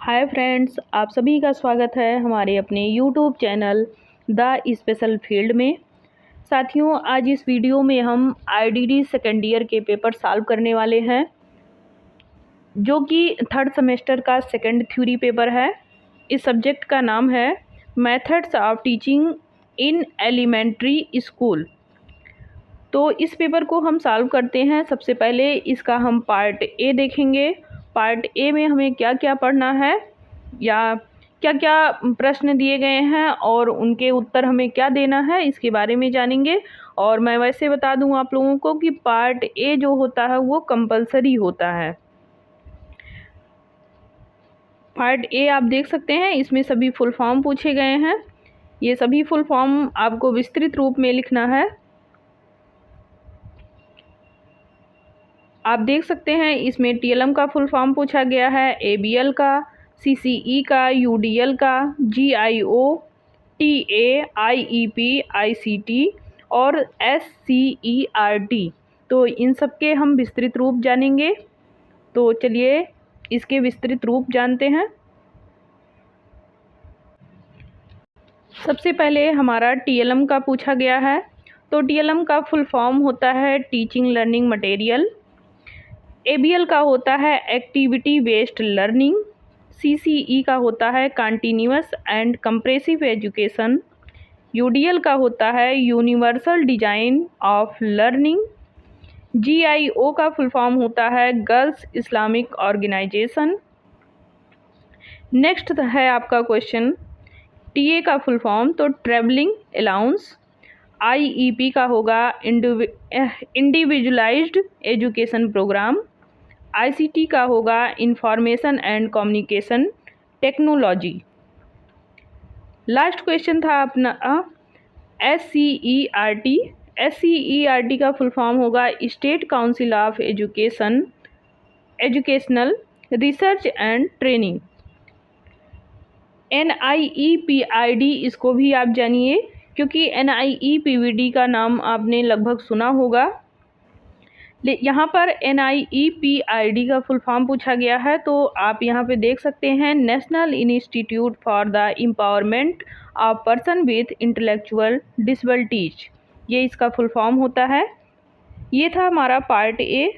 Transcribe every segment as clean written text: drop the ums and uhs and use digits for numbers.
Hi friends, आप सभी का स्वागत है हमारे अपने YouTube channel the special field में। साथियों, आज इस वीडियो में हम आईडीडी सेकेंड ईयर के पेपर सॉल्व करने वाले हैं, जो कि थर्ड सेमेस्टर का सेकेंड थ्योरी पेपर है। इस सब्जेक्ट का नाम है methods of teaching in elementary school. तो इस पेपर को हम सॉल्व करते हैं। सबसे पहले इसका हम पार्ट ए देखेंगे। पार्ट ए में हमें क्या क्या पढ़ना है या क्या क्या प्रश्न दिए गए हैं और उनके उत्तर हमें क्या देना है, इसके बारे में जानेंगे। और मैं वैसे बता दूं आप लोगों को कि पार्ट ए जो होता है वो कंपलसरी होता है। पार्ट ए आप देख सकते हैं, इसमें सभी फुल फॉर्म पूछे गए हैं। ये सभी फुल फॉर्म आपको विस्तृत रूप में लिखना है। आप देख सकते हैं इसमें टीएलएम का फुल फॉर्म पूछा गया है, एबीएल का, सीसीई का, यूडीएल का, जीआईओ, टीए, आईईपी, आईसीटी और एससीईआरटी। तो इन सब के हम विस्तृत रूप जानेंगे। तो चलिए इसके विस्तृत रूप जानते हैं। सबसे पहले हमारा टीएलएम का पूछा गया है। तो टीएलएम का फुल फॉर्म होता है टीचिंग लर्निंग मटेरियल। एबीएल का होता है एक्टिविटी बेस्ड लर्निंग। सीसीई का होता है continuous and compressive education. UDL का होता है यूनिवर्सल डिजाइन ऑफ लर्निंग। जीआईओ का फुल फॉर्म होता है गर्ल्स इस्लामिक ऑर्गेनाइजेशन। नेक्स्ट है आपका क्वेश्चन टीए का फुल फॉर्म, तो ट्रेवलिंग अलाउंस। आईईपी का होगा इंडिविजुअलाइज्ड एजुकेशन प्रोग्राम। आईसीटी का होगा information and communication technology. Last question था अपना एससीईआरटी। एससीईआरटी का फुल फॉर्म होगा state council of educational research and training. NIEPID, इसको भी आप जानिए, क्योंकि NIEPVD का नाम आपने लगभग सुना होगा। यहाँ पर NIEPID का फुल फॉर्म पूछा गया है। तो आप यहाँ पे देख सकते हैं national institute for the empowerment of person with intellectual disabilities, ये इसका फुल फॉर्म होता है। ये था हमारा पार्ट ए,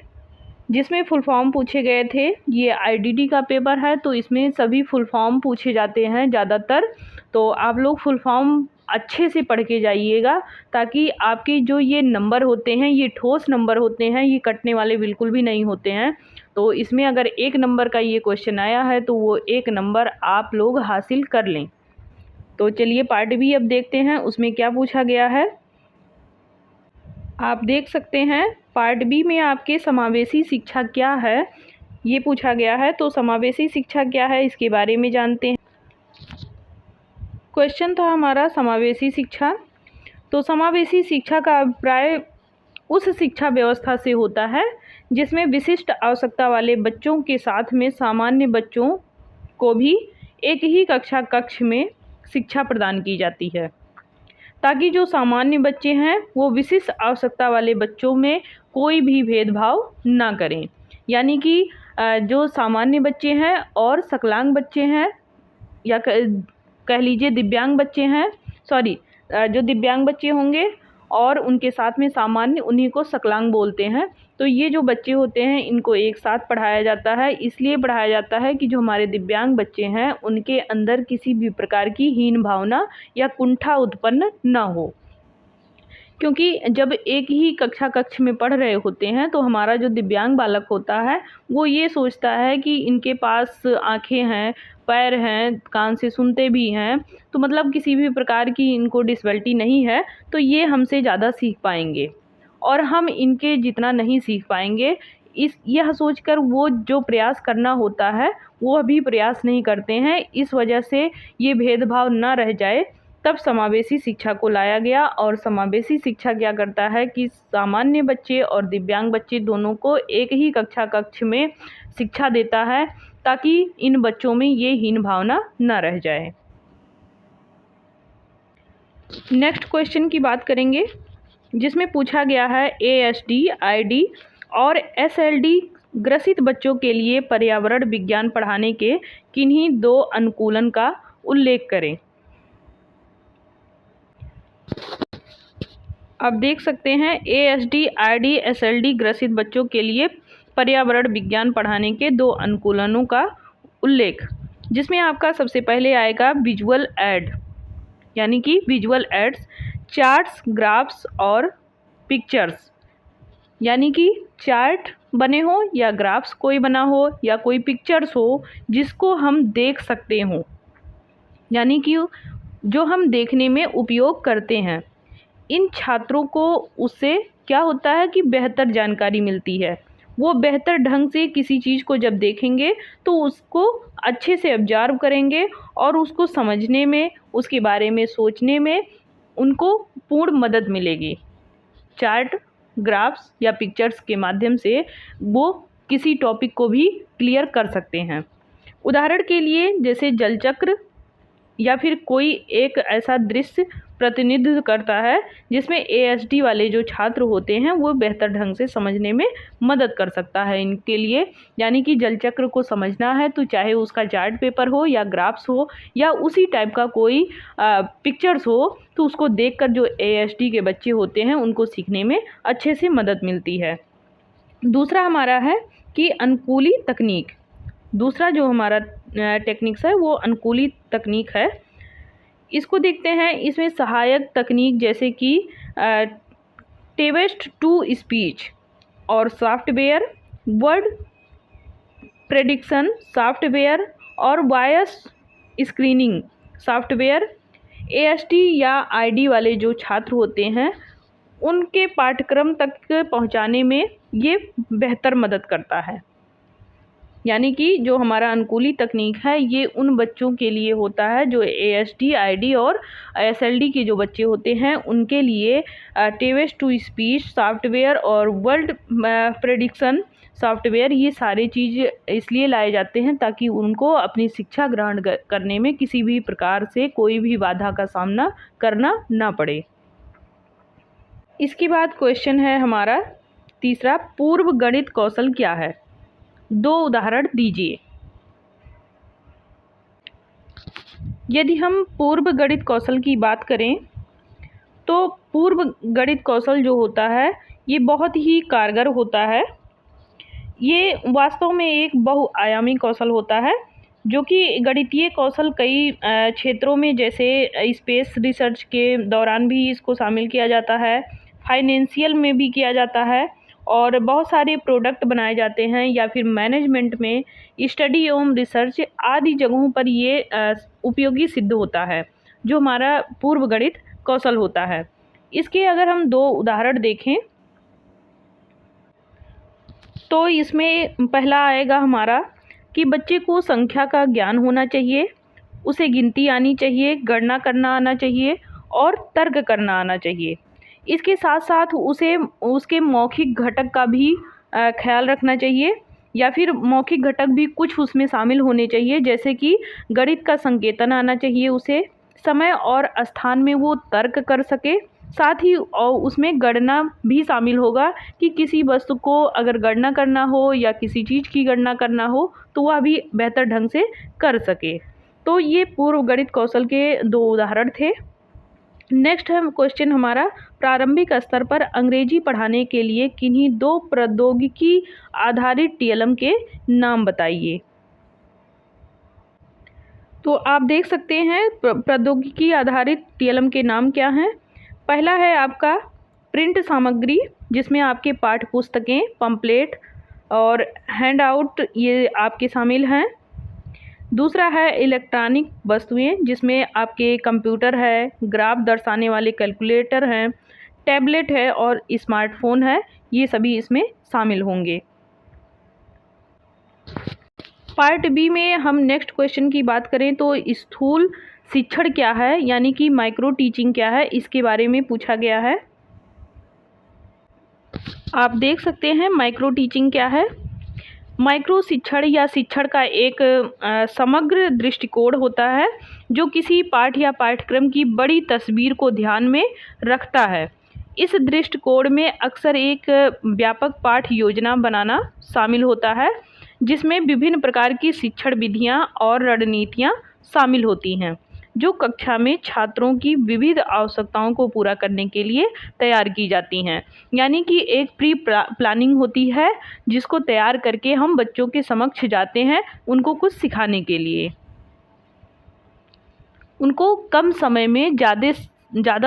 जिसमें फुल फॉर्म पूछे गए थे। ये आईडीडी का पेपर है, तो इसमें सभी फुल फॉर्म पूछे जाते हैं ज़्यादातर। तो आप लोग फुल फॉर्म अच्छे से पढ़ के जाइएगा, ताकि आपके जो ये नंबर होते हैं ये ठोस नंबर होते हैं, ये कटने वाले बिल्कुल भी नहीं होते हैं। तो इसमें अगर 1 नंबर का ये क्वेश्चन आया है तो वो 1 नंबर आप लोग हासिल कर लें। तो चलिए पार्ट बी अब देखते हैं उसमें क्या पूछा गया है। आप देख सकते हैं पार्ट बी में आपके समावेशी शिक्षा क्या है ये पूछा गया है। तो समावेशी शिक्षा क्या है इसके बारे में जानते हैं। क्वेश्चन था हमारा समावेशी शिक्षा। तो समावेशी शिक्षा का अभिप्राय उस शिक्षा व्यवस्था से होता है जिसमें विशिष्ट आवश्यकता वाले बच्चों के साथ में सामान्य बच्चों को भी एक ही कक्ष में शिक्षा प्रदान की जाती है, ताकि जो सामान्य बच्चे हैं वो विशिष्ट आवश्यकता वाले बच्चों में कोई भी भेदभाव ना करें। यानी कि जो सामान्य बच्चे हैं और सकलांग बच्चे हैं, या कह लीजिए दिव्यांग बच्चे हैं, जो दिव्यांग बच्चे होंगे और उनके साथ में सामान्य, उन्हीं को सकलांग बोलते हैं। तो ये जो बच्चे होते हैं इनको एक साथ पढ़ाया जाता है। इसलिए पढ़ाया जाता है कि जो हमारे दिव्यांग बच्चे हैं उनके अंदर किसी भी प्रकार की हीन भावना या कुंठा उत्पन्न न हो। क्योंकि जब एक ही कक्ष में पढ़ रहे होते हैं तो हमारा जो दिव्यांग बालक होता है वो ये सोचता है कि इनके पास आँखें हैं, पैर हैं, कान से सुनते भी हैं, तो मतलब किसी भी प्रकार की इनको डिसेबिलिटी नहीं है, तो ये हमसे ज़्यादा सीख पाएंगे और हम इनके जितना नहीं सीख पाएंगे। यह सोचकर वो जो प्रयास करना होता है वो अभी प्रयास नहीं करते हैं। इस वजह से ये भेदभाव न रह जाए, तब समावेशी शिक्षा को लाया गया। और समावेशी शिक्षा क्या करता है कि सामान्य बच्चे और दिव्यांग बच्चे दोनों को एक ही कक्ष में शिक्षा देता है, ताकि इन बच्चों में ये हीन भावना न रह जाए। नेक्स्ट क्वेश्चन की बात करेंगे, जिसमें पूछा गया है ASD, ID और SLD ग्रसित बच्चों के लिए पर्यावरण विज्ञान पढ़ाने के किन्हीं 2 अनुकूलन का उल्लेख करें। अब देख सकते हैं ASD, IRD, SLD ग्रसित बच्चों के लिए पर्यावरण विज्ञान पढ़ाने के 2 अनुकूलनों का उल्लेख, जिसमें आपका सबसे पहले आएगा विजुअल एड, यानी कि विजुअल एड्स, चार्ट्स, ग्राफ्स और पिक्चर्स, यानी कि चार्ट बने हो या ग्राफ्स कोई बना हो या कोई पिक्चर्स हो जिसको हम देख सकते हो, यानी कि जो हम देखने में उपयोग करते हैं। इन छात्रों को उससे क्या होता है कि बेहतर जानकारी मिलती है। वो बेहतर ढंग से किसी चीज़ को जब देखेंगे तो उसको अच्छे से ऑब्जर्व करेंगे और उसको समझने में, उसके बारे में सोचने में उनको पूर्ण मदद मिलेगी। चार्ट, ग्राफ्स या पिक्चर्स के माध्यम से वो किसी टॉपिक को भी क्लियर कर सकते हैं। उदाहरण के लिए जैसे जल चक्र या फिर कोई एक ऐसा दृश्य प्रतिनिधित्व करता है जिसमें ASD वाले जो छात्र होते हैं वो बेहतर ढंग से समझने में मदद कर सकता है इनके लिए। यानी कि जल चक्र को समझना है तो चाहे उसका चार्ट पेपर हो या ग्राफ्स हो या उसी टाइप का कोई पिक्चर्स हो, तो उसको देखकर जो ASD के बच्चे होते हैं उनको सीखने में अच्छे से मदद मिलती है। दूसरा हमारा है कि अनुकूली तकनीक। दूसरा जो हमारा टेक्निक्स है वो अनुकूली तकनीक है। इसको देखते हैं। इसमें सहायक तकनीक जैसे कि टेक्स्ट टू स्पीच और सॉफ्टवेयर, वर्ड प्रेडिक्शन सॉफ्टवेयर और वॉइस स्क्रीनिंग सॉफ्टवेयर ASD या IRD वाले जो छात्र होते हैं उनके पाठ्यक्रम तक पहुंचाने में ये बेहतर मदद करता है। यानी कि जो हमारा अनुकूली तकनीक है ये उन बच्चों के लिए होता है जो ASD, IRD और SLD के जो बच्चे होते हैं उनके लिए टेक्स्ट टू स्पीच सॉफ्टवेयर और वर्ड प्रेडिक्शन सॉफ्टवेयर, ये सारे चीज़ इसलिए लाए जाते हैं ताकि उनको अपनी शिक्षा ग्रहण करने में किसी भी प्रकार से कोई भी बाधा का सामना करना ना पड़े। इसके बाद क्वेश्चन है हमारा तीसरा, पूर्व गणित कौशल क्या है? 2 उदाहरण दीजिए। यदि हम पूर्व गणित कौशल की बात करें तो पूर्व गणित कौशल जो होता है ये बहुत ही कारगर होता है। ये वास्तव में एक बहुआयामी कौशल होता है जो कि गणितीय कौशल कई क्षेत्रों में जैसे स्पेस रिसर्च के दौरान भी इसको शामिल किया जाता है, फाइनेंशियल में भी किया जाता है और बहुत सारे प्रोडक्ट बनाए जाते हैं या फिर मैनेजमेंट में, स्टडी एवं रिसर्च आदि जगहों पर ये उपयोगी सिद्ध होता है जो हमारा पूर्व गणित कौशल होता है। इसके अगर हम 2 उदाहरण देखें तो इसमें पहला आएगा हमारा कि बच्चे को संख्या का ज्ञान होना चाहिए, उसे गिनती आनी चाहिए, गणना करना आना चाहिए और तर्क करना आना चाहिए। इसके साथ साथ उसे उसके मौखिक घटक का भी ख्याल रखना चाहिए या फिर मौखिक घटक भी कुछ उसमें शामिल होने चाहिए, जैसे कि गणित का संकेतन आना चाहिए, उसे समय और स्थान में वो तर्क कर सके, साथ ही और उसमें गणना भी शामिल होगा कि किसी वस्तु को अगर गणना करना हो या किसी चीज़ की गणना करना हो तो वह भी बेहतर ढंग से कर सके। तो ये पूर्व गणित कौशल के 2 उदाहरण थे। नेक्स्ट है क्वेश्चन हमारा, प्रारंभिक स्तर पर अंग्रेजी पढ़ाने के लिए किन्हीं 2 प्रौद्योगिकी आधारित TLM के नाम बताइए। तो आप देख सकते हैं प्रौद्योगिकी आधारित TLM के नाम क्या हैं। पहला है आपका प्रिंट सामग्री, जिसमें आपके पाठ्य पुस्तकें, पंपलेट और हैंडआउट ये आपके शामिल हैं। दूसरा है इलेक्ट्रॉनिक वस्तुएं, जिसमें आपके कंप्यूटर है, ग्राफ दर्शाने वाले कैलकुलेटर हैं, टैबलेट है और स्मार्टफोन है, ये सभी इसमें शामिल होंगे। पार्ट बी में हम नेक्स्ट क्वेश्चन की बात करें तो स्थूल शिक्षण क्या है, यानी कि माइक्रो टीचिंग क्या है, इसके बारे में पूछा गया है। आप देख सकते हैं माइक्रो टीचिंग क्या है। माइक्रो शिक्षण या शिक्षण का एक समग्र दृष्टिकोण होता है जो किसी पाठ या पाठ्यक्रम की बड़ी तस्वीर को ध्यान में रखता है। इस दृष्टिकोण में अक्सर एक व्यापक पाठ योजना बनाना शामिल होता है, जिसमें विभिन्न प्रकार की शिक्षण विधियां और रणनीतियां शामिल होती हैं, जो कक्षा में छात्रों की विविध आवश्यकताओं को पूरा करने के लिए तैयार की जाती हैं। यानी कि एक प्री प्लानिंग होती है, जिसको तैयार करके हम बच्चों के समक्ष जाते हैं उनको कुछ सिखाने के लिए। उनको कम समय में ज़्यादा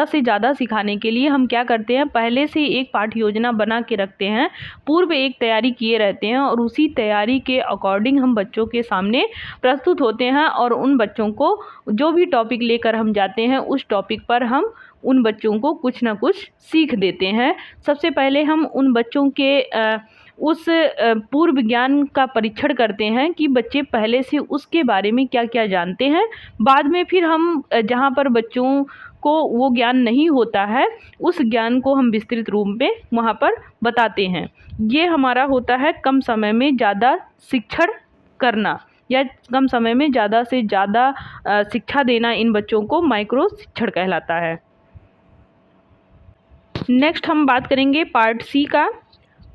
से ज़्यादा सिखाने के लिए हम क्या करते हैं, पहले से एक पाठ योजना बना के रखते हैं, पूर्व एक तैयारी किए रहते हैं और उसी तैयारी के अकॉर्डिंग हम बच्चों के सामने प्रस्तुत होते हैं और उन बच्चों को जो भी टॉपिक लेकर हम जाते हैं उस टॉपिक पर हम उन बच्चों को कुछ ना कुछ सीख देते हैं। सबसे पहले हम उन बच्चों के उस पूर्व ज्ञान का परीक्षण करते हैं कि बच्चे पहले से उसके बारे में क्या क्या जानते हैं। बाद में फिर हम जहाँ पर बच्चों को वो ज्ञान नहीं होता है, उस ज्ञान को हम विस्तृत रूप में वहाँ पर बताते हैं। ये हमारा होता है कम समय में ज़्यादा शिक्षण करना, या कम समय में ज़्यादा से ज़्यादा शिक्षा देना इन बच्चों को माइक्रो शिक्षण कहलाता है। नेक्स्ट हम बात करेंगे पार्ट सी का।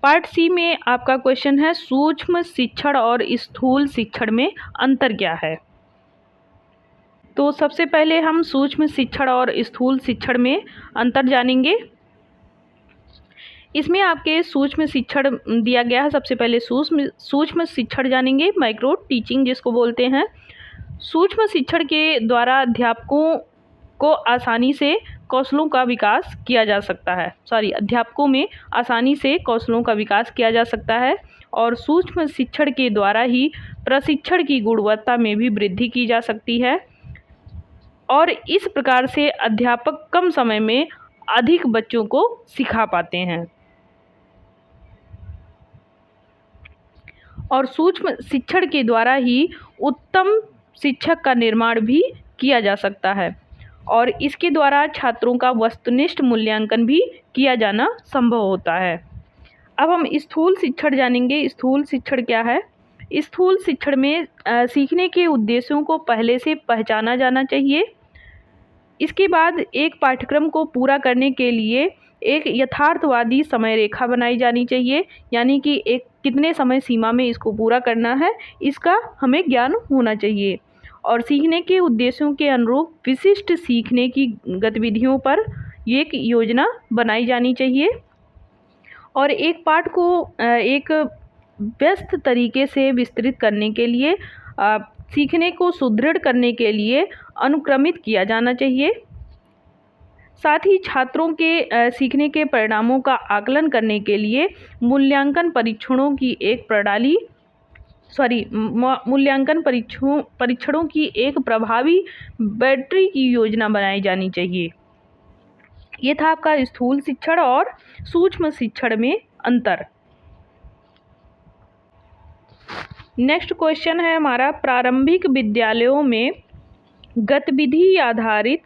पार्ट सी में आपका क्वेश्चन है, सूक्ष्म शिक्षण और स्थूल शिक्षण में अंतर क्या है। तो सबसे पहले हम सूक्ष्म शिक्षण और स्थूल शिक्षण में अंतर जानेंगे। इसमें आपके सूक्ष्म शिक्षण दिया गया है। सबसे पहले सूक्ष्म शिक्षण जानेंगे, माइक्रो टीचिंग जिसको बोलते हैं। सूक्ष्म शिक्षण के द्वारा अध्यापकों को आसानी से कौशलों का विकास किया जा सकता है। अध्यापकों में आसानी से कौशलों का विकास किया जा सकता है और सूक्ष्म शिक्षण के द्वारा ही प्रशिक्षण की गुणवत्ता में भी वृद्धि की जा सकती है और इस प्रकार से अध्यापक कम समय में अधिक बच्चों को सिखा पाते हैं। और सूक्ष्म शिक्षण के द्वारा ही उत्तम शिक्षक का निर्माण भी किया जा सकता है और इसके द्वारा छात्रों का वस्तुनिष्ठ मूल्यांकन भी किया जाना संभव होता है। अब हम स्थूल शिक्षण जानेंगे। स्थूल शिक्षण क्या है? स्थूल शिक्षण में सीखने के उद्देश्यों को पहले से पहचाना जाना चाहिए। इसके बाद एक पाठ्यक्रम को पूरा करने के लिए एक यथार्थवादी समय रेखा बनाई जानी चाहिए, यानी कि एक कितने समय सीमा में इसको पूरा करना है इसका हमें ज्ञान होना चाहिए और सीखने के उद्देश्यों के अनुरूप विशिष्ट सीखने की गतिविधियों पर एक योजना बनाई जानी चाहिए और एक पाठ को एक व्यस्त तरीके से विस्तृत करने के लिए सीखने को सुदृढ़ करने के लिए अनुक्रमित किया जाना चाहिए। साथ ही छात्रों के सीखने के परिणामों का आकलन करने के लिए मूल्यांकन परीक्षणों की एक प्रभावी बैटरी की योजना बनाई जानी चाहिए। ये था आपका स्थूल शिक्षण और सूक्ष्म शिक्षण में अंतर। नेक्स्ट क्वेश्चन है हमारा, प्रारंभिक विद्यालयों में गतिविधि आधारित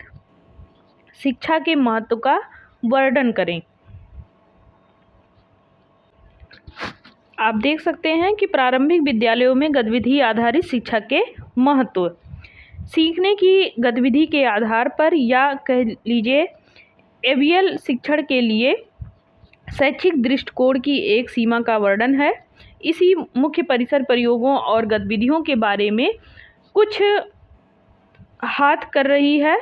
शिक्षा के महत्व का वर्णन करें। आप देख सकते हैं कि प्रारंभिक विद्यालयों में गतिविधि आधारित शिक्षा के महत्व, सीखने की गतिविधि के आधार पर या कह लीजिए एवियल शिक्षण के लिए शैक्षिक दृष्टिकोण की एक सीमा का वर्णन है। इसी मुख्य परिसर प्रयोगों और गतिविधियों के बारे में कुछ हाथ कर रही है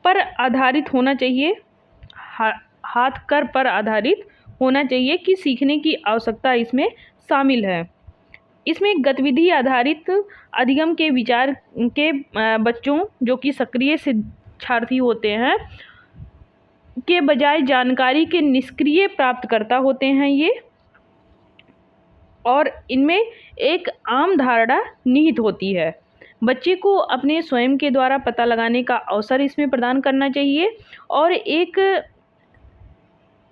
पर आधारित होना चाहिए, हाथ कर पर आधारित होना चाहिए कि सीखने की आवश्यकता इसमें शामिल है। इसमें गतिविधि आधारित अधिगम के विचार के बच्चों जो कि सक्रिय शिक्षार्थी होते हैं के बजाय जानकारी के निष्क्रिय प्राप्तकर्ता होते हैं ये, और इनमें एक आम धारणा निहित होती है। बच्चे को अपने स्वयं के द्वारा पता लगाने का अवसर इसमें प्रदान करना चाहिए और एक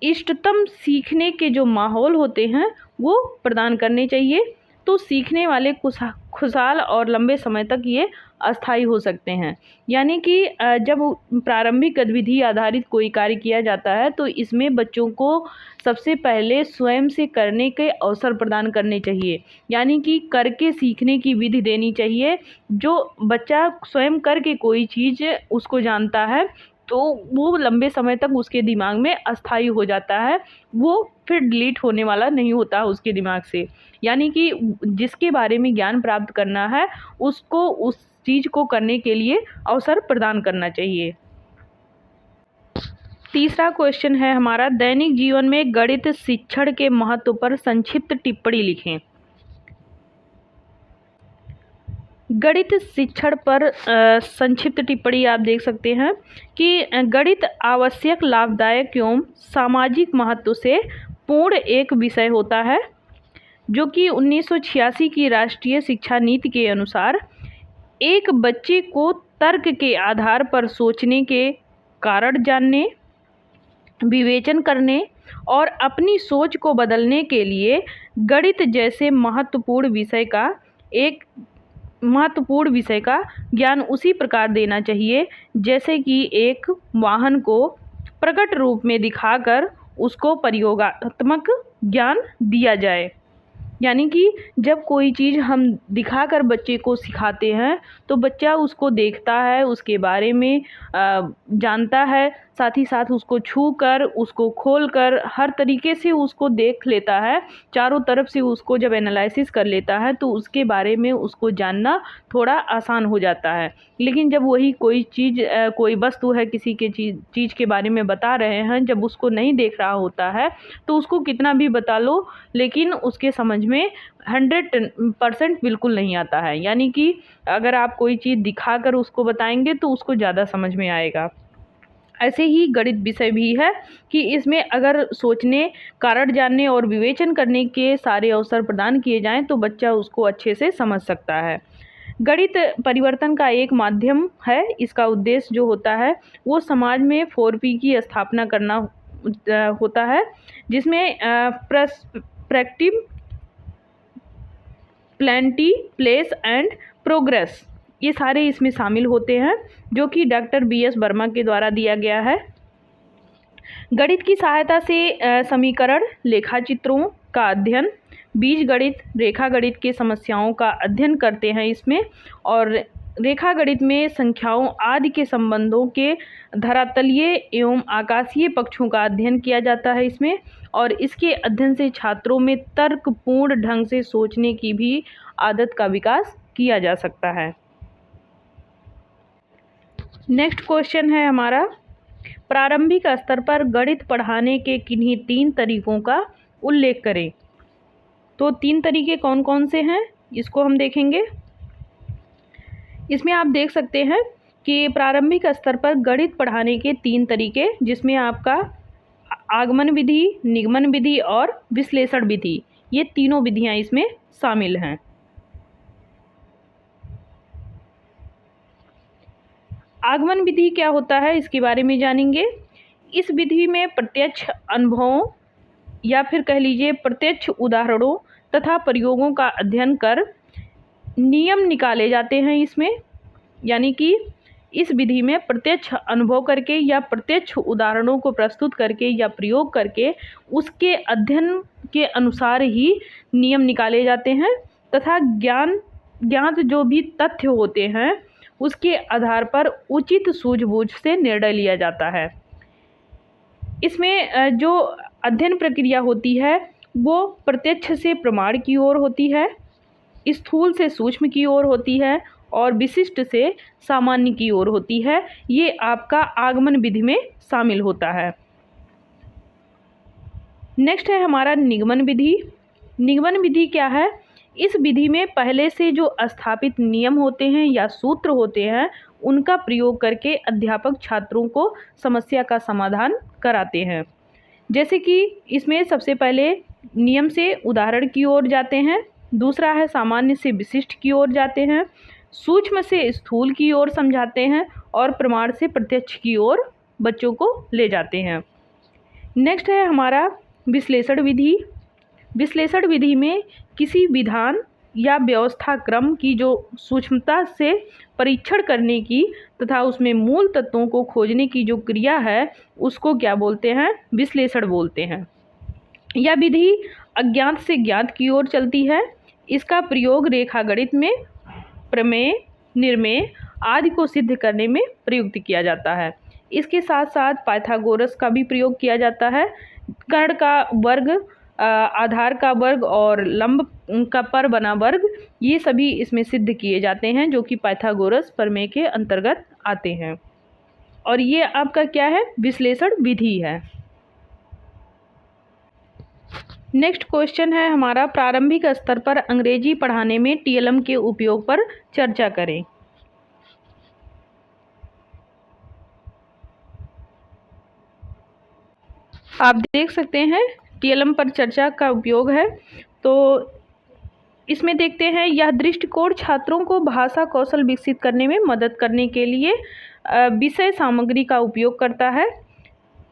इष्टतम सीखने के जो माहौल होते हैं वो प्रदान करने चाहिए, तो सीखने वाले खुशहाल और लंबे समय तक ये अस्थायी हो सकते हैं। यानी कि जब प्रारंभिक गतिविधि आधारित कोई कार्य किया जाता है तो इसमें बच्चों को सबसे पहले स्वयं से करने के अवसर प्रदान करने चाहिए, यानी कि करके सीखने की विधि देनी चाहिए। जो बच्चा स्वयं करके कोई चीज़ उसको जानता है तो वो लंबे समय तक उसके दिमाग में अस्थायी हो जाता है, वो फिर डिलीट होने वाला नहीं होता उसके दिमाग से। यानी कि जिसके बारे में ज्ञान प्राप्त करना है उसको उस चीज़ को करने के लिए अवसर प्रदान करना चाहिए। तीसरा क्वेश्चन है हमारा, दैनिक जीवन में गणित शिक्षण के महत्व पर संक्षिप्त टिप्पणी लिखें। गणित शिक्षण पर संक्षिप्त टिप्पणी आप देख सकते हैं कि गणित आवश्यक, लाभदायक एवं सामाजिक महत्व से पूर्ण एक विषय होता है जो कि 1986 की राष्ट्रीय शिक्षा नीति के अनुसार एक बच्चे को तर्क के आधार पर सोचने के कारण जानने, विवेचन करने और अपनी सोच को बदलने के लिए गणित जैसे महत्वपूर्ण विषय का ज्ञान उसी प्रकार देना चाहिए जैसे कि एक वाहन को प्रकट रूप में दिखाकर उसको प्रयोगात्मक ज्ञान दिया जाए। यानी कि जब कोई चीज़ हम दिखाकर बच्चे को सिखाते हैं तो बच्चा उसको देखता है, उसके बारे में जानता है, साथ ही साथ उसको छू कर, उसको खोल कर, हर तरीके से उसको देख लेता है, चारों तरफ से उसको जब एनालिसिस कर लेता है तो उसके बारे में उसको जानना थोड़ा आसान हो जाता है। लेकिन जब वही कोई चीज़ कोई वस्तु है किसी के चीज़ के बारे में बता रहे हैं, जब उसको नहीं देख रहा होता है तो उसको कितना भी बता लो लेकिन उसके समझ में 100% बिल्कुल नहीं आता है। यानी कि अगर आप कोई चीज़ दिखाकर उसको बताएंगे तो उसको ज़्यादा समझ में आएगा। ऐसे ही गणित विषय भी है कि इसमें अगर सोचने, कारण जानने और विवेचन करने के सारे अवसर प्रदान किए जाएं तो बच्चा उसको अच्छे से समझ सकता है। गणित परिवर्तन का एक माध्यम है। इसका उद्देश्य जो होता है वो समाज में 4P की स्थापना करना होता है, जिसमें perspective, plenty, place and progress, ये सारे इसमें शामिल होते हैं, जो कि डॉक्टर BS वर्मा के द्वारा दिया गया है। गणित की सहायता से समीकरण, लेखाचित्रों का अध्ययन, बीजगणित, रेखा गणित के समस्याओं का अध्ययन करते हैं इसमें। और रेखा गणित में संख्याओं आदि के संबंधों के धरातलीय एवं आकाशीय पक्षों का अध्ययन किया जाता है इसमें। और इसके अध्ययन से छात्रों में तर्कपूर्ण ढंग से सोचने की भी आदत का विकास किया जा सकता है। नेक्स्ट क्वेश्चन है हमारा, प्रारंभिक स्तर पर गणित पढ़ाने के किन्हीं 3 तरीकों का उल्लेख करें। तो 3 तरीके कौन कौन से हैं इसको हम देखेंगे। इसमें आप देख सकते हैं कि प्रारंभिक स्तर पर गणित पढ़ाने के 3 तरीके, जिसमें आपका आगमन विधि, निगमन विधि और विश्लेषण विधि, ये तीनों विधियां इसमें शामिल हैं। आगमन विधि क्या होता है इसके बारे में जानेंगे। इस विधि में प्रत्यक्ष अनुभवों या फिर कह लीजिए प्रत्यक्ष उदाहरणों तथा प्रयोगों का अध्ययन कर नियम निकाले जाते हैं इसमें। यानी कि इस विधि में प्रत्यक्ष अनुभव करके या प्रत्यक्ष उदाहरणों को प्रस्तुत करके या प्रयोग करके उसके अध्ययन के अनुसार ही नियम निकाले जाते हैं तथा ज्ञात जो भी तथ्य होते हैं उसके आधार पर उचित सूझबूझ से निर्णय लिया जाता है। इसमें जो अध्ययन प्रक्रिया होती है वो प्रत्यक्ष से प्रमाण की ओर होती है, स्थूल से सूक्ष्म की ओर होती है और विशिष्ट से सामान्य की ओर होती है। ये आपका आगमन विधि में शामिल होता है। नेक्स्ट है हमारा निगमन विधि। निगमन विधि क्या है? इस विधि में पहले से जो स्थापित नियम होते हैं या सूत्र होते हैं उनका प्रयोग करके अध्यापक छात्रों को समस्या का समाधान कराते हैं। जैसे कि इसमें सबसे पहले नियम से उदाहरण की ओर जाते हैं, दूसरा है सामान्य से विशिष्ट की ओर जाते हैं, सूक्ष्म से स्थूल की ओर समझाते हैं और प्रमाण से प्रत्यक्ष की ओर बच्चों को ले जाते हैं। नेक्स्ट है हमारा विश्लेषण विधि। विश्लेषण विधि में किसी विधान या व्यवस्था क्रम की जो सूक्ष्मता से परीक्षण करने की तथा उसमें मूल तत्वों को खोजने की जो क्रिया है उसको क्या बोलते हैं? विश्लेषण बोलते हैं। यह विधि अज्ञात से ज्ञात की ओर चलती है। इसका प्रयोग रेखागणित में प्रमेय, निर्मेय आदि को सिद्ध करने में प्रयुक्त किया जाता है। इसके साथ साथ पाइथागोरस का भी प्रयोग किया जाता है। कर्ण का वर्ग, आधार का वर्ग और लंब का पर बना वर्ग, ये सभी इसमें सिद्ध किए जाते हैं जो कि पाइथागोरस प्रमेय के अंतर्गत आते हैं। और ये आपका क्या है, विश्लेषण विधि है। नेक्स्ट क्वेश्चन है हमारा, प्रारंभिक स्तर पर अंग्रेजी पढ़ाने में टीएलएम के उपयोग पर चर्चा करें। आप देख सकते हैं टीएलएम पर चर्चा का उपयोग है। तो इसमें देखते हैं, यह दृष्टिकोण छात्रों को भाषा कौशल विकसित करने में मदद करने के लिए विषय सामग्री का उपयोग करता है।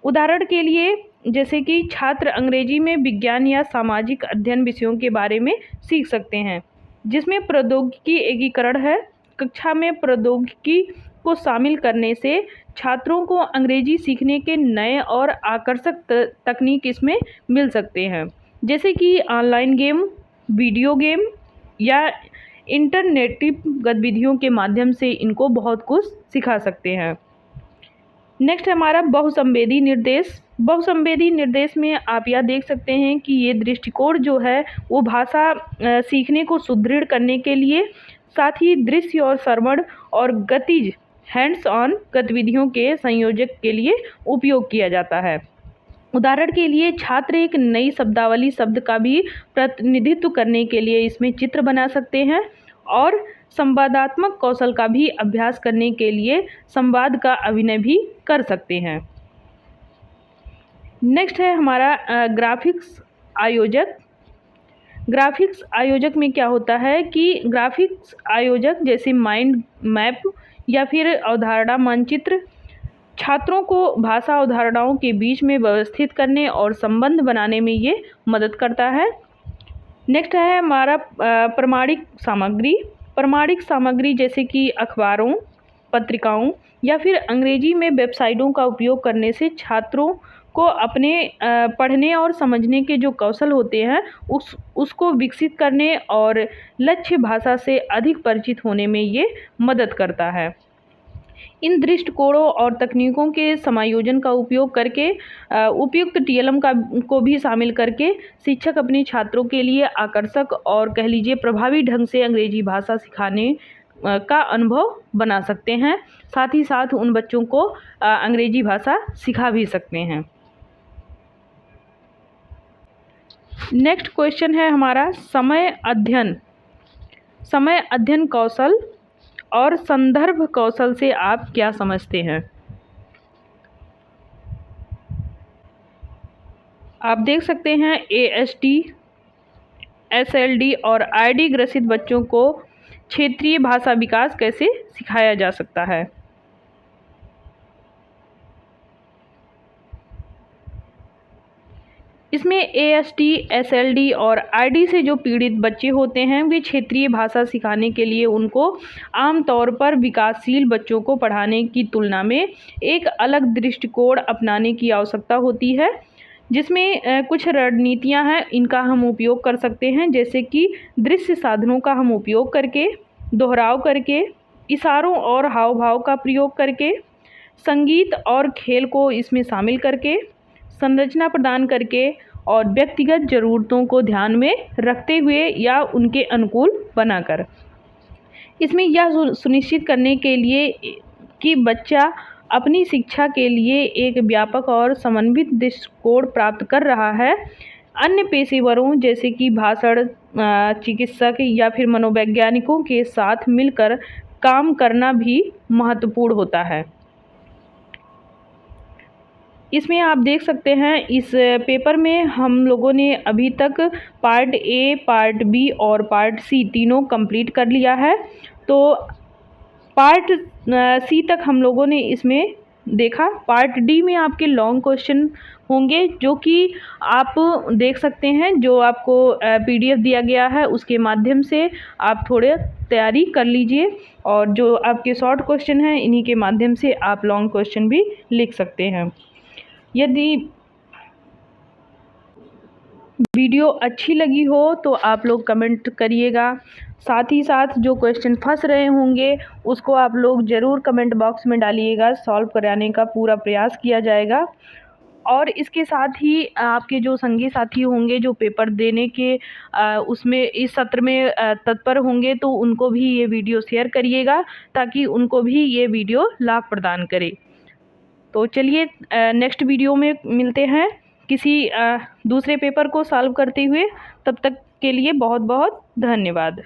उदाहरण के लिए जैसे कि छात्र अंग्रेजी में विज्ञान या सामाजिक अध्ययन विषयों के बारे में सीख सकते हैं, जिसमें प्रौद्योगिकी एकीकरण है। कक्षा में प्रौद्योगिकी को शामिल करने से छात्रों को अंग्रेजी सीखने के नए और आकर्षक तकनीक इसमें मिल सकते हैं, जैसे कि ऑनलाइन गेम, वीडियो गेम या इंटरनेटिव गतिविधियों के माध्यम से इनको बहुत कुछ सिखा सकते हैं। नेक्स्ट हमारा बहुसंवेदी निर्देश। बहुसंवेदी निर्देश में आप यह देख सकते हैं कि ये दृष्टिकोण जो है वो भाषा सीखने को सुदृढ़ करने के लिए, साथ ही दृश्य और श्रवण और गतिज हैंड्स ऑन गतिविधियों के संयोजक के लिए उपयोग किया जाता है। उदाहरण के लिए छात्र एक नई शब्दावली शब्द का भी प्रतिनिधित्व करने के लिए इसमें चित्र बना सकते हैं और संवादात्मक कौशल का भी अभ्यास करने के लिए संवाद का अभिनय भी कर सकते हैं। नेक्स्ट है हमारा ग्राफिक्स आयोजक। ग्राफिक्स आयोजक में क्या होता है कि ग्राफिक्स आयोजक जैसे माइंड मैप या फिर अवधारणा मानचित्र छात्रों को भाषा अवधारणाओं के बीच में व्यवस्थित करने और संबंध बनाने में ये मदद करता है। नेक्स्ट है हमारा प्रमाणिक सामग्री। प्रमाणिक सामग्री जैसे कि अखबारों, पत्रिकाओं या फिर अंग्रेजी में वेबसाइटों का उपयोग करने से छात्रों को अपने पढ़ने और समझने के जो कौशल होते हैं उसको विकसित करने और लक्ष्य भाषा से अधिक परिचित होने में ये मदद करता है। इन दृष्टिकोणों और तकनीकों के समायोजन का उपयोग करके उपयुक्त टीएलएम को भी शामिल करके शिक्षक अपने छात्रों के लिए आकर्षक और कह लीजिए प्रभावी ढंग से अंग्रेजी भाषा सिखाने का अनुभव बना सकते हैं। साथ ही साथ उन बच्चों को अंग्रेजी भाषा सिखा भी सकते हैं। नेक्स्ट क्वेश्चन है हमारा, समय अध्ययन। समय अध्ययन कौशल और संदर्भ कौशल से आप क्या समझते हैं? आप देख सकते हैं AST, SLD और ID ग्रसित बच्चों को क्षेत्रीय भाषा विकास कैसे सिखाया जा सकता है। इसमें AST, SLD और ID से जो पीड़ित बच्चे होते हैं वे क्षेत्रीय भाषा सिखाने के लिए उनको आमतौर पर विकासशील बच्चों को पढ़ाने की तुलना में एक अलग दृष्टिकोण अपनाने की आवश्यकता होती है, जिसमें कुछ रणनीतियां हैं, इनका हम उपयोग कर सकते हैं, जैसे कि दृश्य साधनों का हम उपयोग करके, दोहराव करके, इशारों और हाव भाव का प्रयोग करके, संगीत और खेल को इसमें शामिल करके, संरचना प्रदान करके और व्यक्तिगत ज़रूरतों को ध्यान में रखते हुए या उनके अनुकूल बनाकर। इसमें यह सुनिश्चित करने के लिए कि बच्चा अपनी शिक्षा के लिए एक व्यापक और समन्वित दृष्टिकोण प्राप्त कर रहा है, अन्य पेशेवरों जैसे कि भाषण चिकित्सक या फिर मनोवैज्ञानिकों के साथ मिलकर काम करना भी महत्वपूर्ण होता है। इसमें आप देख सकते हैं इस पेपर में हम लोगों ने अभी तक पार्ट A, पार्ट B और पार्ट C तीनों कंप्लीट कर लिया है। तो पार्ट C तक हम लोगों ने इसमें देखा। पार्ट D में आपके लॉन्ग क्वेश्चन होंगे जो कि आप देख सकते हैं, जो आपको PDF दिया गया है उसके माध्यम से आप थोड़े तैयारी कर लीजिए, और जो आपके शॉर्ट क्वेश्चन हैं इन्हीं के माध्यम से आप लॉन्ग क्वेश्चन भी लिख सकते हैं। यदि वीडियो अच्छी लगी हो तो आप लोग कमेंट करिएगा। साथ ही साथ जो क्वेश्चन फंस रहे होंगे उसको आप लोग ज़रूर कमेंट बॉक्स में डालिएगा, सॉल्व कराने का पूरा प्रयास किया जाएगा। और इसके साथ ही आपके जो संगी साथी होंगे जो पेपर देने के उसमें इस सत्र में तत्पर होंगे तो उनको भी ये वीडियो शेयर करिएगा ताकि उनको भी ये वीडियो लाभ प्रदान करे। तो चलिए नेक्स्ट वीडियो में मिलते हैं किसी दूसरे पेपर को सॉल्व करते हुए। तब तक के लिए बहुत बहुत धन्यवाद।